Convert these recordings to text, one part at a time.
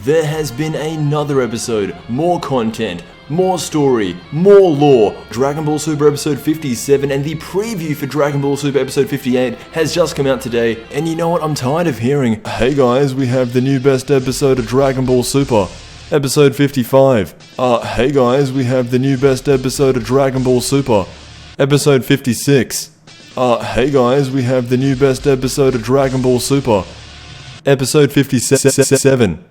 There has been another episode, more content, more story, more lore. Dragon Ball Super episode 57 and the preview for Dragon Ball Super episode 58 has just come out today. And you know what, I'm tired of hearing, hey guys, we have the new best episode of Dragon Ball Super. Episode 55. Hey guys, we have the new best episode of Dragon Ball Super. Episode 56. Hey guys, we have the new best episode of Dragon Ball Super. Episode 57.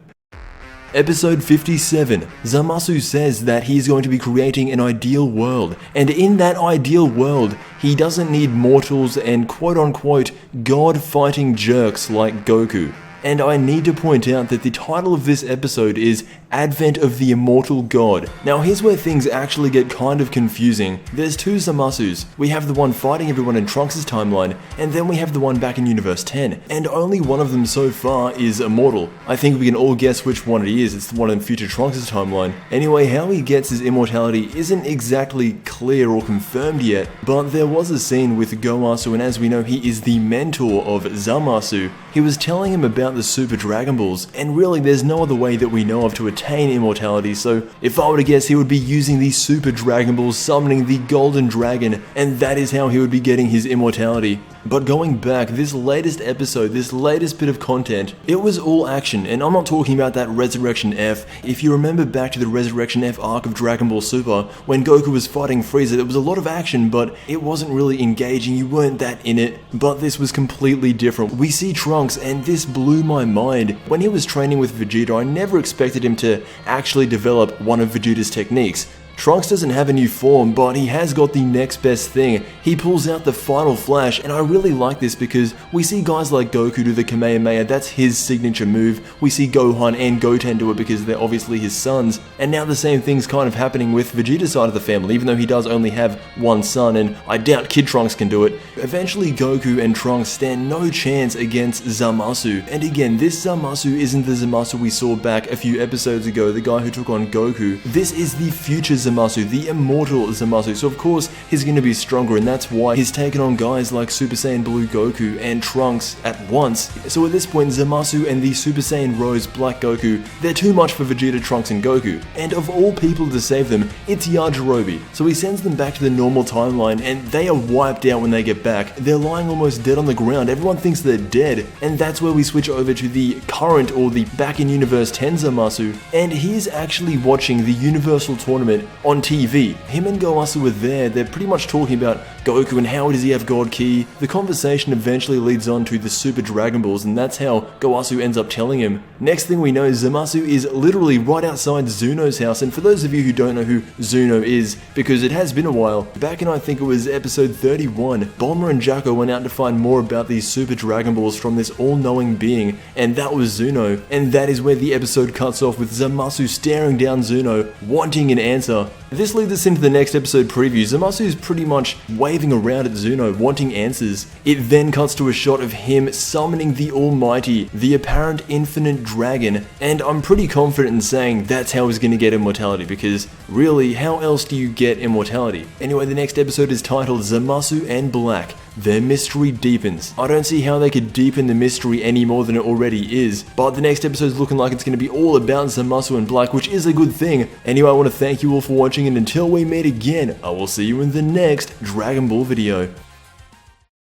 Episode 57, Zamasu says that he's going to be creating an ideal world, and in that ideal world, he doesn't need mortals and quote-unquote god-fighting jerks like Goku. And I need to point out that the title of this episode is Advent of the Immortal God. Now here's where things actually get kind of confusing. There's two Zamasus. We have the one fighting everyone in Trunks' timeline, and then we have the one back in Universe 10. And only one of them so far is immortal. I think we can all guess which one it is. It's the one in future Trunks' timeline. Anyway, how he gets his immortality isn't exactly clear or confirmed yet, but there was a scene with Goasu, and as we know, he is the mentor of Zamasu. He was telling him about the Super Dragon Balls, and really there's no other way that we know of to attain immortality, so if I were to guess, he would be using the Super Dragon Balls, summoning the Golden Dragon, and that is how he would be getting his immortality. But going back, this latest episode, this latest bit of content, it was all action, and I'm not talking about that Resurrection F. If you remember back to the Resurrection F arc of Dragon Ball Super, when Goku was fighting Frieza, there was a lot of action, but it wasn't really engaging, you weren't that in it. But this was completely different. We see Trunks, and this blew my mind. When he was training with Vegeta, I never expected him to actually develop one of Vegeta's techniques. Trunks doesn't have a new form, but he has got the next best thing. He pulls out the Final Flash, and I really like this because we see guys like Goku do the Kamehameha, that's his signature move. We see Gohan and Goten do it because they're obviously his sons. And now the same thing's kind of happening with Vegeta's side of the family, even though he does only have one son, and I doubt Kid Trunks can do it. Eventually Goku and Trunks stand no chance against Zamasu. And again, this Zamasu isn't the Zamasu we saw back a few episodes ago, the guy who took on Goku. This is the future Zamasu, the immortal Zamasu, so of course he's going to be stronger, and that's why he's taken on guys like Super Saiyan Blue Goku and Trunks at once. So at this point, Zamasu and the Super Saiyan Rose Black Goku, they're too much for Vegeta, Trunks, and Goku. And of all people to save them, it's Yajirobe. So he sends them back to the normal timeline, and they are wiped out when they get back. They're lying almost dead on the ground, everyone thinks they're dead, and that's where we switch over to the current, or the back in Universe 10 Zamasu, and he's actually watching the Universal Tournament on TV. Him and Goasu were there, they're pretty much talking about Goku and how does he have God Ki. The conversation eventually leads on to the Super Dragon Balls, and that's how Goasu ends up telling him. Next thing we know, Zamasu is literally right outside Zuno's house, and for those of you who don't know who Zuno is, because it has been a while, back in I think it was episode 31, Bulma and Jacko went out to find more about these Super Dragon Balls from this all-knowing being, and that was Zuno, and that is where the episode cuts off with Zamasu staring down Zuno, wanting an answer. This leads us into the next episode preview. Zamasu is pretty much waving around at Zuno, wanting answers. It then cuts to a shot of him summoning the almighty, the apparent infinite dragon, and I'm pretty confident in saying that's how he's gonna get immortality, because really, how else do you get immortality? Anyway, the next episode is titled Zamasu and Black. Their mystery deepens. I don't see how they could deepen the mystery any more than it already is, but the next episode is looking like it's going to be all about Zamasu and Black, which is a good thing. Anyway, I want to thank you all for watching, and until we meet again, I will see you in the next Dragon Ball video.